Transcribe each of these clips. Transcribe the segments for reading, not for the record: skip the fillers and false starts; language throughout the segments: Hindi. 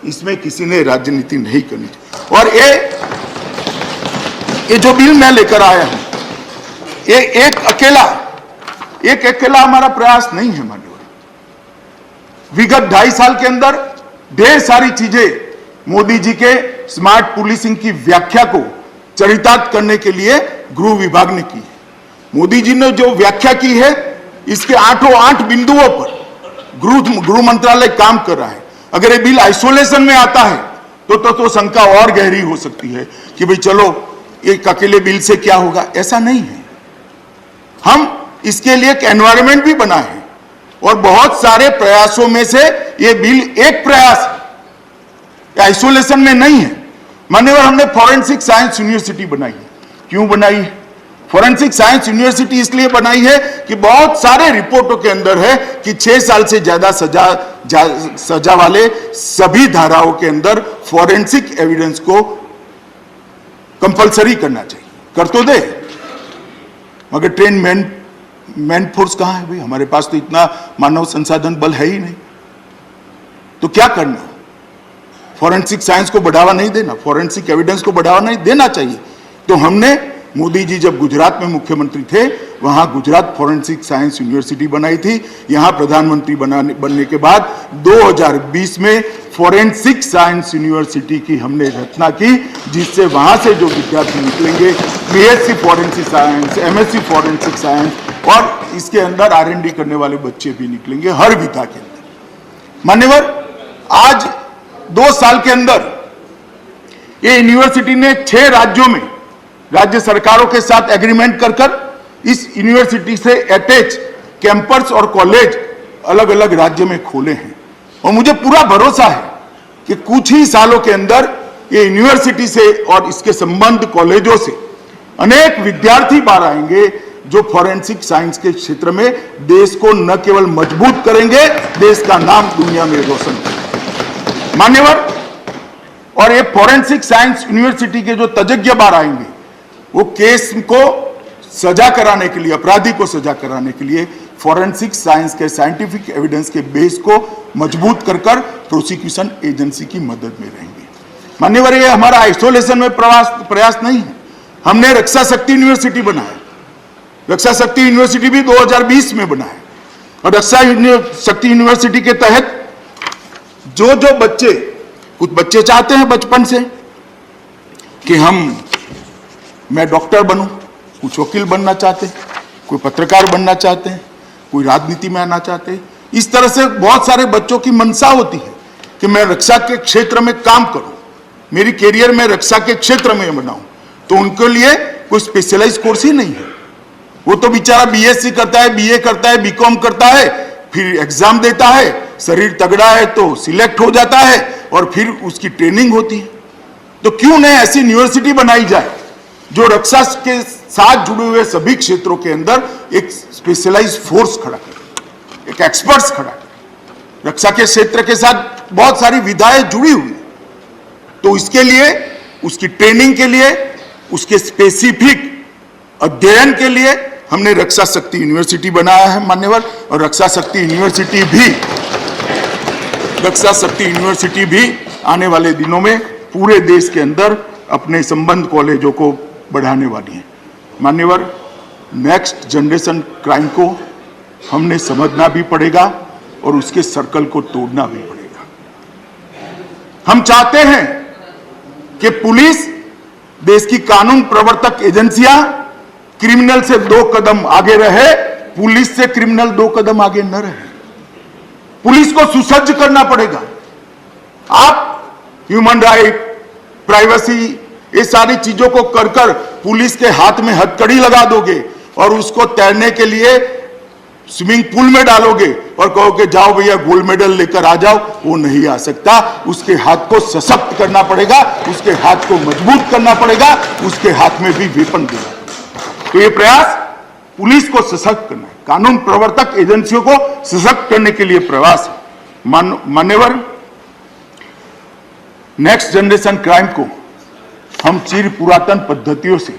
इसमें किसी ने राजनीति नहीं करनी चाहिए। और ये जो बिल मैं लेकर आया हूं, ये एक अकेला हमारा प्रयास नहीं है माननीय। विगत 2.5 साल के अंदर ढेर सारी चीजें मोदी जी के स्मार्ट पुलिसिंग की व्याख्या को चरितार्थ करने के लिए गृह विभाग ने की है। मोदी जी ने जो व्याख्या की है, इसके 8 बिंदुओं पर गृह मंत्रालय काम कर रहा है। अगर ये बिल आइसोलेशन में आता है तो शंका और गहरी हो सकती है कि भाई चलो एक अकेले बिल से क्या होगा। ऐसा नहीं है। हम इसके लिए एक एनवायरनमेंट भी बनाए हैं और बहुत सारे प्रयासों में से ये बिल एक प्रयास है, आइसोलेशन में नहीं है। मान्यवर, हमने फॉरेंसिक साइंस यूनिवर्सिटी बनाई है। क्यों बनाई है? फॉरेंसिक साइंस यूनिवर्सिटी इसलिए बनाई है कि बहुत सारे रिपोर्टों के अंदर है कि 6 साल से ज्यादा सजा वाले सभी धाराओं के अंदर फॉरेंसिक एविडेंस को कंपलसरी करना चाहिए। कर तो दे, मगर ट्रेन मैन फोर्स कहां है भाई? हमारे पास तो इतना मानव संसाधन बल है ही नहीं। तो क्या करना? फॉरेंसिक साइंस को बढ़ावा नहीं देना, फॉरेंसिक एविडेंस को बढ़ावा नहीं देना चाहिए। तो हमने, मोदी जी जब गुजरात में मुख्यमंत्री थे, वहां गुजरात फॉरेंसिक साइंस यूनिवर्सिटी बनाई थी। यहां प्रधानमंत्री बनने के बाद 2020 में फॉरेंसिक साइंस यूनिवर्सिटी की हमने रचना की, जिससे वहां से जो विद्यार्थी निकलेंगे, BSc forensic science, MSc forensic science और इसके अंदर R&D करने वाले बच्चे भी निकलेंगे हर विधा के अंदर। मान्यवर, आज 2 साल के अंदर ये यूनिवर्सिटी ने 6 राज्यों में राज्य सरकारों के साथ एग्रीमेंट कर इस यूनिवर्सिटी से अटैच कैंपस और कॉलेज अलग अलग राज्य में खोले हैं। और मुझे पूरा भरोसा है कि कुछ ही सालों के अंदर ये यूनिवर्सिटी से और इसके संबंध कॉलेजों से अनेक विद्यार्थी बाहर आएंगे जो फॉरेंसिक साइंस के क्षेत्र में देश को न केवल मजबूत करेंगे, देश का नाम दुनिया में रोशन करेंगे। मान्यवर, और ये फॉरेंसिक साइंस यूनिवर्सिटी के जो तज्ञ बाहर आएंगे, वो केस को सजा कराने के लिए, अपराधी को सजा कराने के लिए फॉरेंसिक साइंस के साइंटिफिक एविडेंस के बेस को मजबूत कर प्रोसिक्यूशन एजेंसी की मदद में रहेंगे। मान्यवर, ये हमारा आइसोलेशन में प्रयास नहीं है। हमने रक्षा शक्ति यूनिवर्सिटी बनाया। रक्षा शक्ति यूनिवर्सिटी भी 2020 में बनाया। और रक्षा शक्ति यूनिवर्सिटी के तहत जो बच्चे, कुछ बच्चे चाहते हैं बचपन से कि मैं डॉक्टर बनूं, कुछ वकील बनना चाहते हैं, कोई पत्रकार बनना चाहते हैं, कोई राजनीति में आना चाहते हैं। इस तरह से बहुत सारे बच्चों की मंशा होती है कि मैं रक्षा के क्षेत्र में काम करूं, मेरी कैरियर में रक्षा के क्षेत्र में बनाऊं। तो उनके लिए कोई स्पेशलाइज कोर्स ही नहीं है। वो तो बेचारा बीएससी करता है, बीए करता है, बीकॉम करता है, फिर एग्जाम देता है, शरीर तगड़ा है तो सिलेक्ट हो जाता है और फिर उसकी ट्रेनिंग होती है। तो क्यों नहीं ऐसी यूनिवर्सिटी बनाई जाए जो रक्षा के साथ जुड़े हुए सभी क्षेत्रों के अंदर एक स्पेशलाइज फोर्स खड़ा करे, एक एक्सपर्ट्स खड़ा करे। रक्षा के क्षेत्र के साथ बहुत सारी विधाएं जुड़ी हुई, तो इसके लिए, उसकी ट्रेनिंग के लिए, उसके स्पेसिफिक अध्ययन के लिए हमने रक्षा शक्ति यूनिवर्सिटी बनाया है मान्यवर। और रक्षा शक्ति यूनिवर्सिटी भी आने वाले दिनों में पूरे देश के अंदर अपने संबंध कॉलेजों को बढ़ाने वाली है। मान्यवर, नेक्स्ट जनरेशन क्राइम को हमने समझना भी पड़ेगा और उसके सर्कल को तोड़ना भी पड़ेगा। हम चाहते हैं कि पुलिस, देश की कानून प्रवर्तक एजेंसियां क्रिमिनल से 2 कदम आगे रहे, पुलिस से क्रिमिनल 2 कदम आगे न रहे। पुलिस को सुसज्ज करना पड़ेगा। आप ह्यूमन राइट, प्राइवेसी, ये सारी चीजों को कर पुलिस के हाथ में हथकड़ी लगा दोगे और उसको तैरने के लिए स्विमिंग पूल में डालोगे और कहोगे जाओ भैया गोल्ड मेडल लेकर आ जाओ, वो नहीं आ सकता। उसके हाथ को सशक्त करना पड़ेगा, उसके हाथ को मजबूत करना पड़ेगा, उसके हाथ में भी वेपन देना। तो ये प्रयास पुलिस को सशक्त करना है, कानून प्रवर्तक एजेंसियों को सशक्त करने के लिए प्रयास है। मान्यवर, नेक्स्ट जनरेशन क्राइम को हम चिर पुरातन पद्धतियों से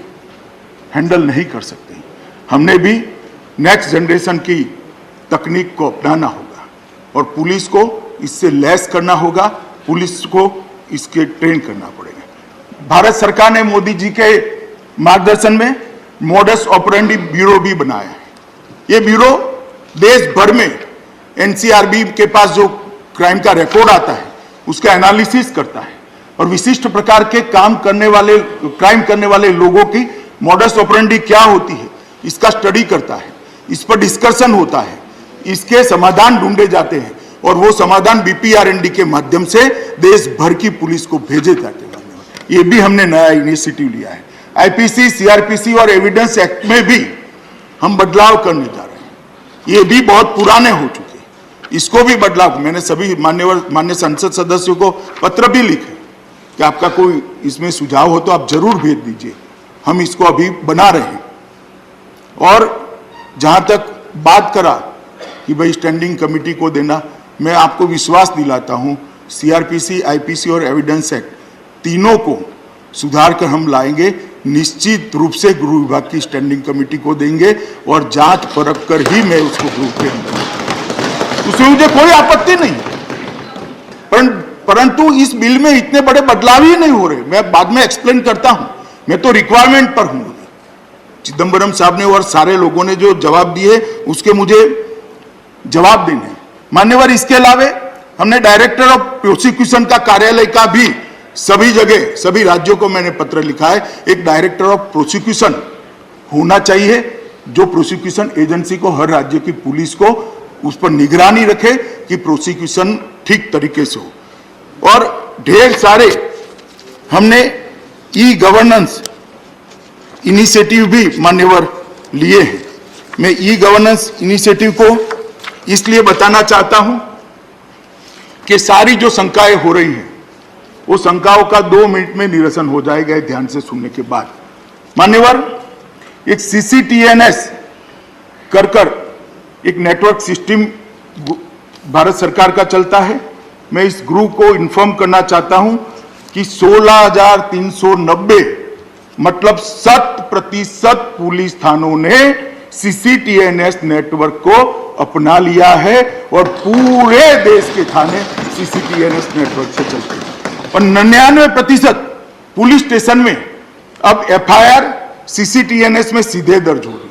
हैंडल नहीं कर सकते। हमने भी नेक्स्ट जनरेशन की तकनीक को अपनाना होगा और पुलिस को इससे लैस करना होगा, पुलिस को इसके ट्रेन करना पड़ेगा। भारत सरकार ने मोदी जी के मार्गदर्शन में मॉडस ऑपरेंडी ब्यूरो भी बनाया है। ये ब्यूरो देश भर में एनसीआरबी के पास जो क्राइम का रिकॉर्ड आता है उसका एनालिसिस करता है और विशिष्ट प्रकार के क्राइम करने वाले लोगों की मॉडस ऑपरेंडी क्या होती है इसका स्टडी करता है, इस पर डिस्कशन होता है, इसके समाधान ढूंढे जाते हैं और वो समाधान बीपीआरएनडी के माध्यम से देश भर की पुलिस को भेजे जाते हैं। ये भी हमने नया इनिशिएटिव लिया है। आईपीसी, सीआरपीसी और एविडेंस एक्ट में भी हम बदलाव करने जा रहे हैं। ये भी बहुत पुराने हो चुके हैं, इसको भी बदलाव, मैंने सभी मान्य संसद सदस्यों को पत्र भी लिखे कि आपका कोई इसमें सुझाव हो तो आप जरूर भेज दीजिए, हम इसको अभी बना रहे हैं। और जहां तक बात करा कि भाई स्टैंडिंग कमेटी को देना, मैं आपको विश्वास दिलाता हूं सीआरपीसी, आईपीसी और एविडेंस एक्ट तीनों को सुधार कर हम लाएंगे। निश्चित रूप से गृह विभाग की स्टैंडिंग कमेटी को देंगे और जांच परख कर ही मैं उसको ग्रुप के अंदर, उसमें मुझे कोई आपत्ति नहीं, परंतु इस बिल में इतने बड़े बदलाव ही नहीं हो रहे। मैं बाद में एक्सप्लेन करता हूं, मैं तो रिक्वायरमेंट पर हूं। चिदम्बरम साहब ने और सारे लोगों ने जो जवाब दिए उसके मुझे जवाब देने। मान्यवर, इसके अलावा हमने डायरेक्टर ऑफ प्रोसिक्यूशन का कार्यालय का भी सभी जगह, सभी राज्यों को मैंने पत्र लिखा है, एक डायरेक्टर ऑफ प्रोसिक्यूशन होना चाहिए जो प्रोसिक्यूशन एजेंसी को, हर राज्य की पुलिस को उस पर निगरानी रखे कि प्रोसिक्यूशन ठीक तरीके से हो। और ढेर सारे हमने ई गवर्नेंस इनिशिएटिव भी मान्यवर लिए हैं। मैं ई गवर्नेंस इनिशिएटिव को इसलिए बताना चाहता हूं कि सारी जो शंकाएं हो रही हैं वो शंकाओं का 2 मिनट में निरसन हो जाएगा ध्यान से सुनने के बाद। मान्यवर, एक CCTNS कर एक नेटवर्क सिस्टम भारत सरकार का चलता है। मैं इस ग्रुप को इन्फॉर्म करना चाहता हूं कि 16,390 मतलब 100% पुलिस थानों ने CCTNS नेटवर्क को अपना लिया है और पूरे देश के थाने CCTNS नेटवर्क से चलते हैं। और 99% पुलिस स्टेशन में अब FIR CCTNS में सीधे दर्ज हो रही है।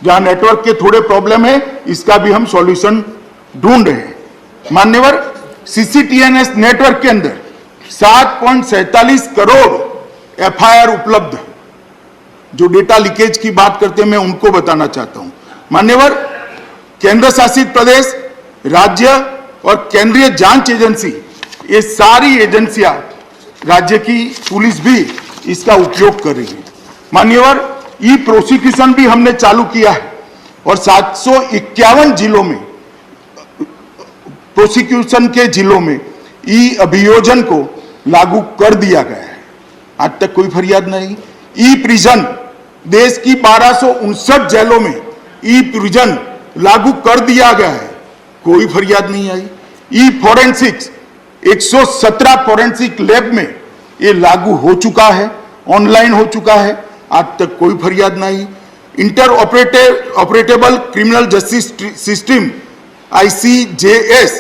जहां नेटवर्क के थोड़े प्रॉब्लम है, इसका भी हम सॉल्यूशन ढूंढ रहे हैं। मान्यवर, CCTNS नेटवर्क के अंदर 7.47 करोड़ FIR उपलब्ध है। जो डेटा लीकेज की बात करते हैं मैं उनको बताना चाहता हूं। मान्यवर, केंद्र शासित प्रदेश, राज्य और केंद्रीय जांच एजेंसी, ये सारी एजेंसियां, राज्य की पुलिस भी इसका उपयोग कर रही है। मान्यवर, ई प्रोसिक्यूशन भी हमने चालू किया है और 751 जिलों में, प्रोसिक्यूशन के जिलों में ई अभियोजन को लागू कर दिया गया है। आज तक कोई फरियाद नहीं। ई प्रिजन, देश की 1259 जेलों में ई प्रिजन लागू कर दिया गया है, कोई फरियाद नहीं आई। ई फॉरेंसिक्स, 117 फॉरेंसिक लैब में ये लागू हो चुका है, ऑनलाइन हो चुका है, आज तक कोई फरियाद नहीं। Inter operable criminal justice system ICJS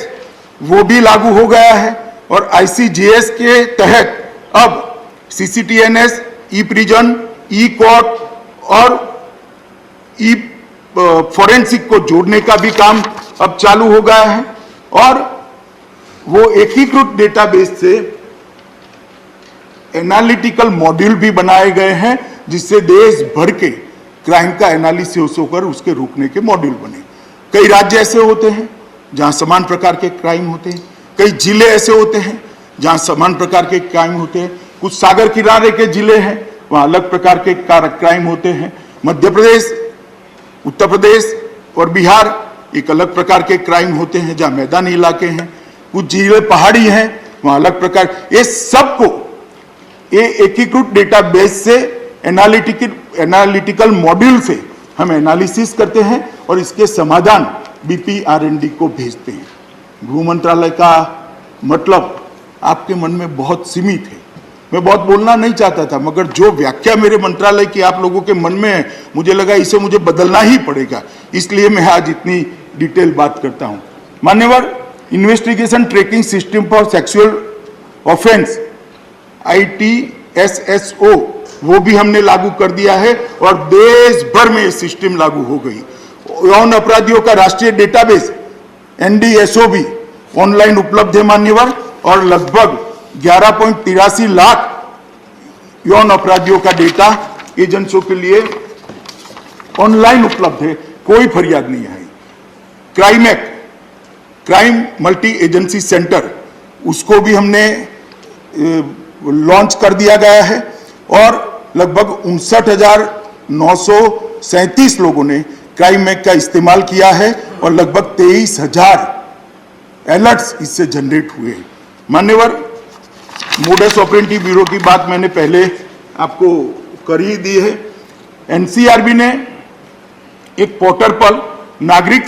वो भी लागू हो गया है और ICJS के तहत अब CCTNS, ई प्रिजन, ई कोर्ट और ई फॉरेंसिक को जोड़ने का भी काम अब चालू हो गया है और वो एकीकृत डेटाबेस से एनालिटिकल मॉड्यूल भी बनाए गए हैं जिससे देश भर के क्राइम का एनालिसिस होकर उसके रोकने के मॉड्यूल बने। कई राज्य ऐसे होते हैं जहां समान प्रकार के क्राइम होते हैं, कई जिले ऐसे होते हैं जहां समान प्रकार के क्राइम होते हैं, कुछ सागर किनारे के जिले हैं वहां अलग प्रकार के क्राइम होते हैं। मध्य प्रदेश, उत्तर प्रदेश और बिहार एक अलग प्रकार के क्राइम होते हैं जहां मैदानी इलाके हैं, कुछ जिले पहाड़ी हैं वहां अलग प्रकार। ये सबको ये एकीकृत डेटाबेस से एनालिटिकल मॉड्यूल से हम एनालिसिस करते हैं और इसके समाधान BPRND को भेजते हैं। गृह मंत्रालय का मतलब आपके मन में बहुत सीमित है, मैं बहुत बोलना नहीं चाहता था, मगर जो व्याख्या मेरे मंत्रालय की आप लोगों के मन में है मुझे लगा इसे मुझे बदलना ही पड़ेगा, इसलिए मैं आज इतनी डिटेल बात करता हूं। मान्यवर, investigation tracking system for sexual offence ITSSO वो भी हमने लागू कर दिया है और देश भर में ये सिस्टम लागू हो गई। यौन अपराधियों का राष्ट्रीय डेटाबेस NDSO भी ऑनलाइन उपलब्ध है मान्यवर, और लगभग 11.83 लाख यौन अपराधियों का डेटा एजेंसियों के लिए ऑनलाइन उपलब्ध है, कोई फरियाद नहीं आई। क्राइम मल्टी एजेंसी सेंटर उसको भी हमने लॉन्च कर दिया गया है और लगभग 59,937 लोगों ने क्राइम मैक का इस्तेमाल किया है और लगभग 23,000 अलर्ट्स इससे जनरेट हुए हैं। मान्यवर, मोडस ऑपरेंडी ब्यूरो की बात मैंने पहले आपको कर ही दी है। NCRB ने एक पोर्टल पर नागरिक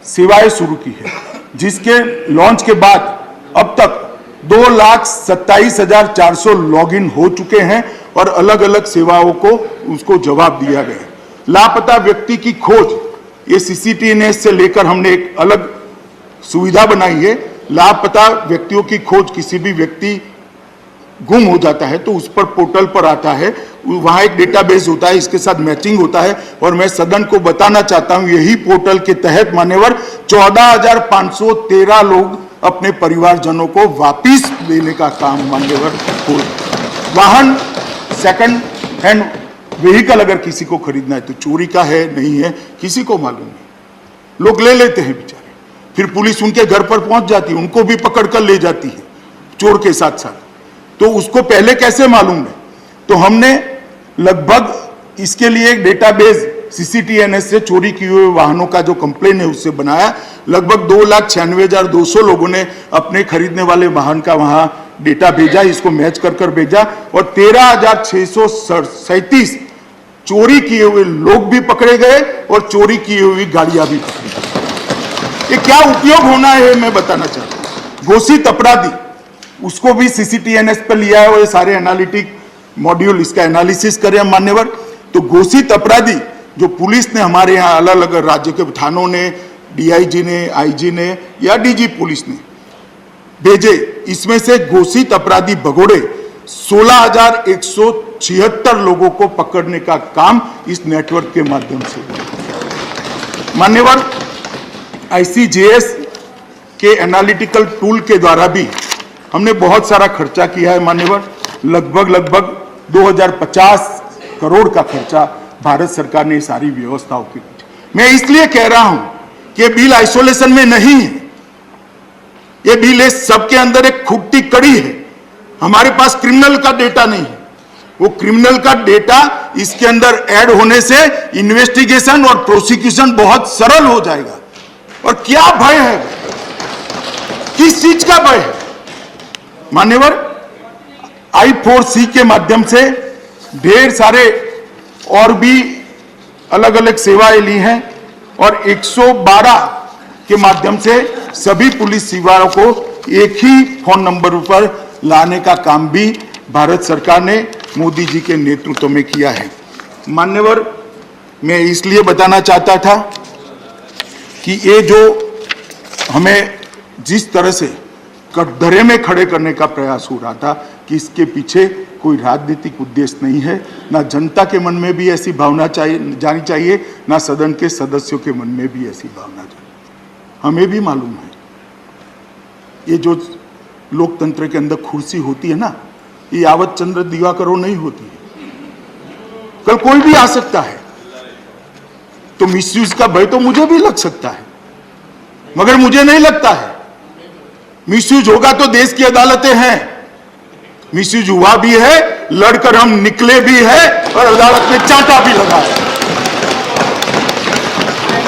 सेवाएं शुरू की है, जिसके लॉन्च के बाद अब तक 2,27,400 लॉगिन हो चुके हैं और अलग अलग सेवाओं को उसको जवाब दिया गया है। लापता व्यक्ति की खोज, ये CCTNS से लेकर हमने एक अलग सुविधा बनाई है। लापता व्यक्तियों की खोज, किसी भी व्यक्ति गुम हो जाता है तो उस पर पोर्टल पर आता है, वहां एक डेटाबेस होता है, इसके साथ मैचिंग होता है। और मैं सदन को बताना चाहता हूं, यही पोर्टल के तहत मान्यवर 14,513 लोग अपने परिवारजनों को वापिस देने का काम मान्यवर हो। वाहन सेकंड हैंड व्हीकल अगर किसी को खरीदना है तो चोरी का है नहीं है किसी को मालूम नहीं, लोग ले लेते हैं बेचारे, फिर पुलिस उनके घर पर पहुंच जाती है, उनको भी पकड़ कर ले जाती है चोर के साथ साथ। तो उसको पहले कैसे मालूम है? तो हमने लगभग इसके लिए एक डेटाबेस CCTNS से चोरी किए हुए वाहनों का जो कंप्लेन है उससे बनाया। लगभग 2,96,200 लोगों ने अपने खरीदने वाले वाहन का वहां डेटा भेजा, इसको मैच कर भेजा और 13,637 चोरी किए हुए लोग भी पकड़े गए और चोरी की हुई गाड़ियां भी पकड़ी गई। ये क्या उपयोग होना है मैं बताना चाहता हूं। घोषित अपराधी, उसको भी CCTNS पर लिया है और ये सारे एनालिटिक मॉड्यूल इसका एनालिसिस करें मान्यवर। तो घोषित अपराधी जो पुलिस ने हमारे यहाँ अलग अलग राज्यों के थानों ने, DIG ने, IG ने या DG पुलिस ने भेजे, इसमें से घोषित अपराधी भगोड़े 16,176 लोगों को पकड़ने का काम इस नेटवर्क के माध्यम से हुआ। मान्यवर, ICJS के एनालिटिकल टूल के द्वारा भी हमने बहुत सारा खर्चा किया है मान्यवर। लगभग 2050 करोड़ का खर्चा भारत सरकार ने सारी व्यवस्थाओं की। मैं इसलिए कह रहा हूं कि ये बिल आइसोलेशन में नहीं है, ये बिल है सबके अंदर एक खूंटी कड़ी है। हमारे पास क्रिमिनल का डेटा नहीं है, वो क्रिमिनल का डेटा इसके अंदर ऐड होने से इन्वेस्टिगेशन और प्रोसिक्यूशन बहुत सरल हो जाएगा। और क्या भय है, किस चीज का भय है मान्यवर? I4C के माध्यम से ढेर सारे और भी अलग अलग सेवाएं ली हैं और 112 के माध्यम से सभी पुलिस सेवाओं को एक ही फोन नंबर पर लाने का काम भी भारत सरकार ने मोदी जी के नेतृत्व में किया है। मान्यवर, मैं इसलिए बताना चाहता था कि ये जो हमें जिस तरह से कटघरे में खड़े करने का प्रयास हो रहा था कि इसके पीछे कोई राजनीतिक उद्देश्य नहीं है, ना जनता के मन में भी ऐसी भावना जानी चाहिए, ना सदन के सदस्यों के मन में भी ऐसी भावना जानी। हमें भी मालूम है ये जो लोकतंत्र के अंदर कुर्सी होती है ना, ये यावत चंद्र दिवाकरों नहीं होती है, कल कोई भी आ सकता है। तो मिसयूज का भय तो मुझे भी लग सकता है, मगर मुझे नहीं लगता है मिसयूज होगा तो देश की अदालतें हैं, मिसयूज हुआ भी है, लड़कर हम निकले भी है और अदालत में चांटा भी लगा है।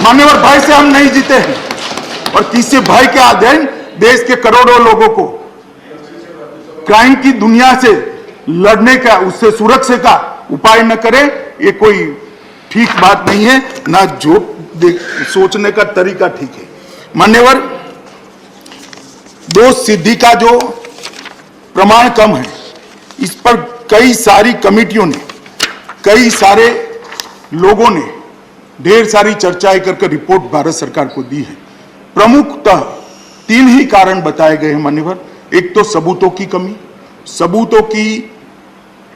मान्यवर, भय से हम नहीं जीते हैं और किसी भय के अधीन देश के करोड़ों लोगों को क्राइम की दुनिया से लड़ने का, उससे सुरक्षा का उपाय न करे, ये कोई ठीक बात नहीं है, ना जो सोचने का तरीका ठीक है। मान्यवर, दोष सिद्धि का जो प्रमाण कम है, इस पर कई सारी कमेटियों ने, कई सारे लोगों ने ढेर सारी चर्चाएं करके रिपोर्ट भारत सरकार को दी है। प्रमुखतः 3 ही कारण बताए गए हैं मान्यवर। एक तो सबूतों की कमी, सबूतों की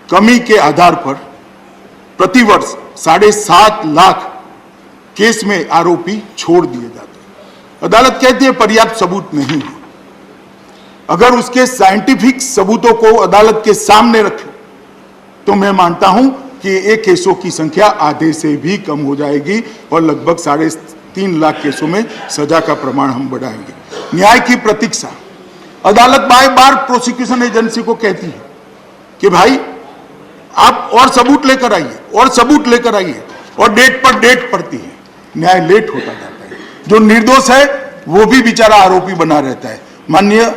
कमी के आधार पर प्रतिवर्ष 7.5 लाख केस में आरोपी छोड़ दिए जाते हैं। अदालत कहती है पर्याप्त सबूत नहीं है। अगर उसके साइंटिफिक सबूतों को अदालत के सामने रखें तो मैं मानता हूं कि ये केसों की संख्या आधे से भी कम हो जाएगी और लगभग 3.5 लाख केसों में सजा का प्रमाण हम बढ़ाएंगे। न्याय की प्रतीक्षा, अदालत बार बार प्रोसिक्यूशन एजेंसी को कहती है कि भाई आप और सबूत लेकर आइए और सबूत लेकर आइए, और डेट पर डेट पड़ती है, न्याय लेट होता जाता है। जो निर्दोष है वो भी बेचारा आरोपी बना रहता है। माननीय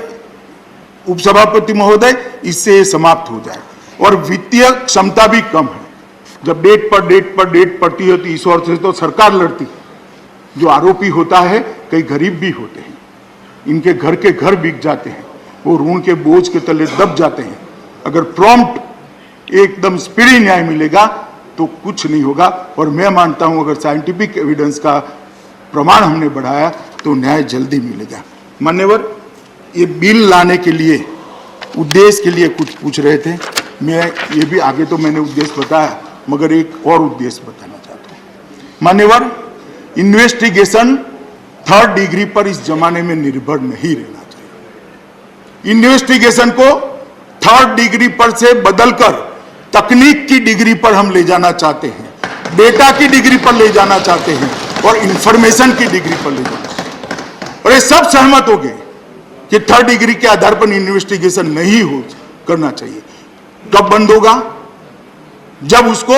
उपसभापति महोदय, इससे समाप्त हो जाए। और वित्तीय क्षमता भी कम है। जब डेट पर डेट पड़ती है तो इस ओर से तो सरकार लड़ती है, जो आरोपी होता है कई गरीब भी होते हैं, इनके घर के घर बिक जाते हैं, वो ऋण के बोझ के तले दब जाते हैं। अगर प्रॉम्प्ट एकदम स्पीडी न्याय मिलेगा तो कुछ नहीं होगा। और मैं मानता हूं अगर साइंटिफिक एविडेंस का प्रमाण हमने बढ़ाया तो न्याय जल्दी मिलेगा। मान्यवर, ये बिल लाने के लिए उद्देश्य के लिए कुछ पूछ रहे थे, मैं ये भी आगे तो मैंने उद्देश्य बताया, मगर एक और उद्देश्य बताना चाहता हूं। मान्यवर, इन्वेस्टिगेशन 3rd डिग्री पर इस जमाने में निर्भर नहीं रहना चाहिए। इन्वेस्टिगेशन को 3rd डिग्री पर से बदलकर तकनीक की डिग्री पर हम ले जाना चाहते हैं, डेटा की डिग्री पर ले जाना चाहते हैं और इंफॉर्मेशन की डिग्री पर ले जाना चाहते हैं। और ये सब सहमत हो गए कि 3rd डिग्री के आधार पर इन्वेस्टिगेशन नहीं हो करना चाहिए। कब बंद होगा? जब उसको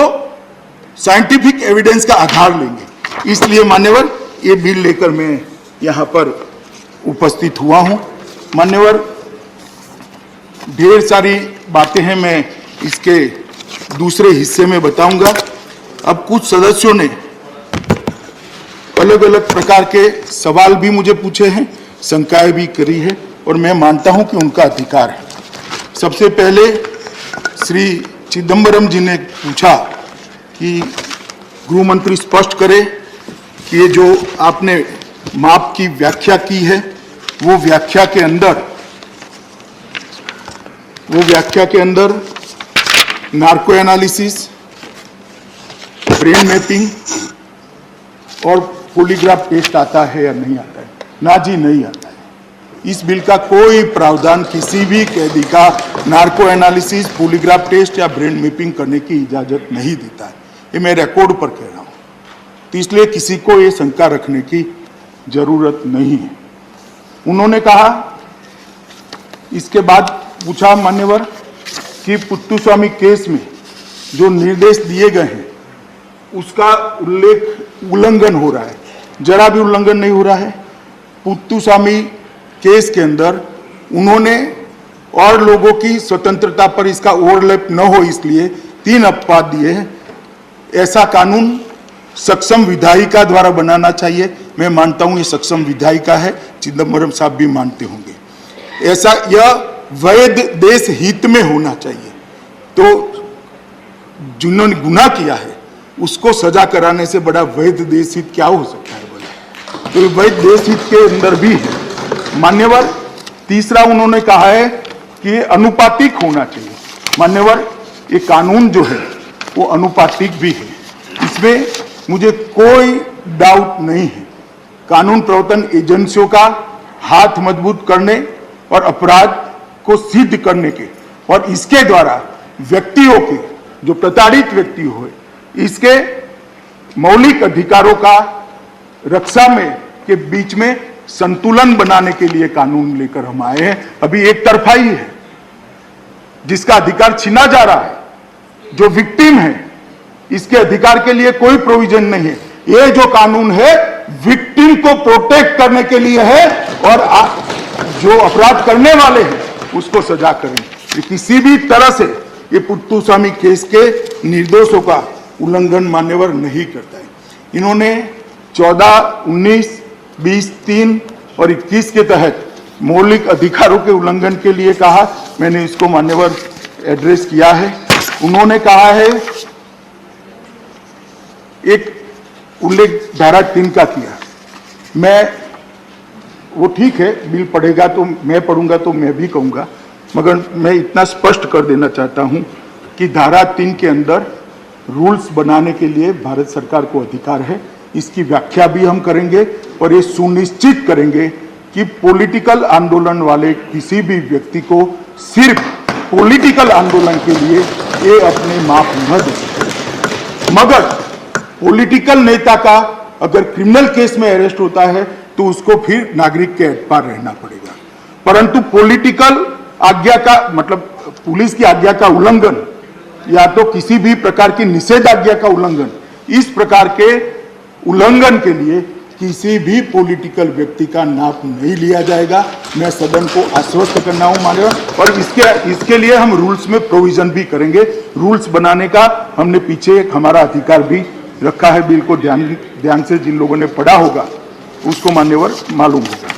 साइंटिफिक एविडेंस का आधार लेंगे। इसलिए मान्यवर, ये बिल लेकर मैं यहां पर उपस्थित हुआ हूं। मान्यवर, ढेर सारी बातें हैं, मैं इसके दूसरे हिस्से में बताऊंगा। अब कुछ सदस्यों ने अलग अलग प्रकार के सवाल भी मुझे पूछे हैं, शंकाएं भी करी है, और मैं मानता हूं कि उनका अधिकार है। सबसे पहले श्री चिदंबरम जी ने पूछा कि गृह मंत्री स्पष्ट करे कि ये जो आपने माप की व्याख्या की है वो व्याख्या के अंदर नार्को एनालिसिस, ब्रेन मैपिंग और पॉलीग्राफ टेस्ट आता है या नहीं आता है? ना जी, नहीं आता है। इस बिल का कोई प्रावधान किसी भी कैदी का नार्को एनालिसिस, पॉलीग्राफ टेस्ट या ब्रेन मैपिंग करने की इजाजत नहीं देता है। ये मैं रिकॉर्ड पर कह रहा हूं, तो इसलिए किसी को ये शंका रखने की जरूरत नहीं है। उन्होंने कहा, इसके बाद पूछा मान्यवर कि पुत्तुस्वामी केस में जो निर्देश दिए गए हैं उसका उल्लंघन हो रहा है। जरा भी उल्लंघन नहीं हो रहा है। पुत्तुस्वामी केस के अंदर उन्होंने और लोगों की स्वतंत्रता पर इसका ओवरलैप न हो इसलिए 3 अपवाद दिए हैं। ऐसा कानून सक्षम विधायिका द्वारा बनाना चाहिए। मैं मानता हूं ये सक्षम विधायिका है, चिदंबरम साहब भी मानते होंगे। ऐसा यह वैध देश हित में होना चाहिए। तो जिन्होंने गुनाह किया है उसको सजा कराने से बड़ा वैध देश हित क्या हो सकता है बोला? तो वैध देश हित के अंदर भी है। मान्यवर, तीसरा उन्होंने कहा है कि ये अनुपातिक होना चाहिए। मान्यवर, ये कानून जो है वो अनुपातिक भी है, इसमें मुझे कोई डाउट नहीं है। कानून प्रवर्तन एजेंसियों का हाथ मजबूत करने और अपराध को सिद्ध करने के और इसके द्वारा व्यक्तियों के, जो प्रताड़ित व्यक्ति हुए, इसके मौलिक अधिकारों का रक्षा में के बीच में संतुलन बनाने के लिए कानून लेकर हम आए हैं। अभी एक तरफा ही है जिसका अधिकार छीना जा रहा है, जो विक्टिम है इसके अधिकार के लिए कोई प्रोविजन नहीं है। ये जो कानून है विक्टिम को प्रोटेक्ट करने के लिए है और जो अपराध करने वाले हैं उसको सजा करें। ये किसी भी तरह से ये पुत्तुस्वामी केस के निर्दोषों का उल्लंघन मान्यवर नहीं करता है। इन्होंने 14, 19, 20, 3 और 21 के तहत मौलिक अधिकारों के उल्लंघन के लिए कहा। मैंने इसको मान्यवर एड्रेस किया है। उन्होंने कहा है, एक उल्लेख धारा 3 का किया। मैं वो ठीक है, बिल पढ़ेगा तो मैं पढ़ूंगा तो मैं भी कहूंगा, मगर मैं इतना स्पष्ट कर देना चाहता हूं कि धारा 3 के अंदर रूल्स बनाने के लिए भारत सरकार को अधिकार है। इसकी व्याख्या भी हम करेंगे और ये सुनिश्चित करेंगे कि पॉलिटिकल आंदोलन वाले किसी भी व्यक्ति को सिर्फ पॉलिटिकल आंदोलन के लिए ये अपने माफ न दे। मगर पॉलिटिकल नेता का अगर क्रिमिनल केस में अरेस्ट होता है तो उसको फिर नागरिक के एतबार रहना पड़ेगा, परंतु पॉलिटिकल आज्ञा का मतलब पुलिस की आज्ञा का उल्लंघन या तो किसी भी प्रकार की निषेधाज्ञा का उल्लंघन, इस प्रकार के उल्लंघन के लिए किसी भी पॉलिटिकल व्यक्ति का नाम नहीं लिया जाएगा। मैं सदन को आश्वस्त करना हूं माननीय, और इसके लिए हम रूल्स में प्रोविजन भी करेंगे। रूल्स बनाने का हमने पीछे एक हमारा अधिकार भी रखा है। बिल को ध्यान से जिन लोगों ने पढ़ा होगा उसको मान्यवर मालूम होगा।